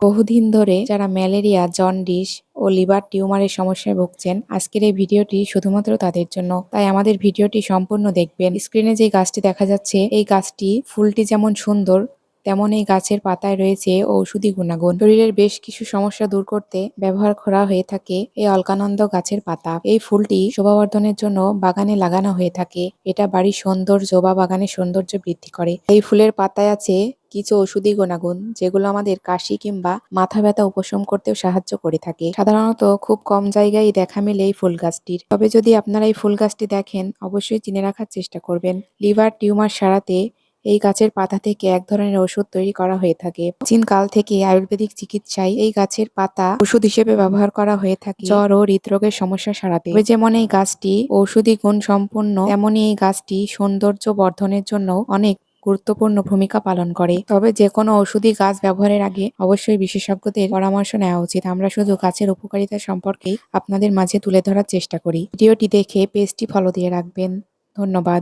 বহুদিন ধরে যারা ম্যালেরিয়া, জন্ডিস ও লিভার টিউমারের সমস্যায় ভুগছেন, আজকের এই ভিডিওটি শুধুমাত্র তাদের জন্য। তাই আমাদের ভিডিওটি সম্পূর্ণ দেখবেন। স্ক্রিনে যে গাছটি দেখা যাচ্ছে, এই গাছটি ফুলটি যেমন সুন্দর, তেমন এই গাছের পাতায় রয়েছে ঔষধি গুণাগুণ। শরীরের বেশ কিছু সমস্যা দূর করতে ব্যবহার করা হয়ে থাকে এই অলকানন্দ গাছের পাতা। এই ফুলটি শোভাবর্ধনের জন্য বাগানে লাগানো হয়ে থাকে। এটা বাড়ির সৌন্দর্য বা বাগানের সৌন্দর্য বৃদ্ধি করে। এই ফুলের পাতায় আছে কিছু ঔষধি গুণাগুণ, যেগুলো আমাদের কাশি কিংবা মাথা ব্যথা উপশম করতেও সাহায্য করে থাকে। সাধারণত খুব কম জায়গায় দেখা মেলে এই ফুল গাছটির। তবে যদি আপনারা এই ফুল গাছটি দেখেন, অবশ্যই চিনে রাখার চেষ্টা করবেন। লিভার টিউমার সারাতে এই গাছের পাতা থেকে এক ধরনের ওষুধ তৈরি করা হয়ে থাকে। প্রাচীন কাল থেকে আয়ুর্বেদিক চিকিৎসায় এই গাছের পাতা ওষুধ হিসেবে ব্যবহার করা হয়ে থাকে জ্বর ও হৃদরোগের সমস্যা সারাতে। তবে যেমন এই গাছটি ঔষধি গুণ সম্পন্ন, তেমনি এই গাছটি সৌন্দর্য বর্ধনের জন্য অনেক গুরুত্বপূর্ণ ভূমিকা পালন করে। তবে যে কোনো ঔষধি গাছ ব্যবহারের আগে অবশ্যই বিশেষজ্ঞদের পরামর্শ নেওয়া উচিত। আমরা শুধু গাছের উপকারিতা সম্পর্কেই আপনাদের মাঝে তুলে ধরার চেষ্টা করি। ভিডিওটি দেখে পেজটি ফলো দিয়ে রাখবেন। ধন্যবাদ।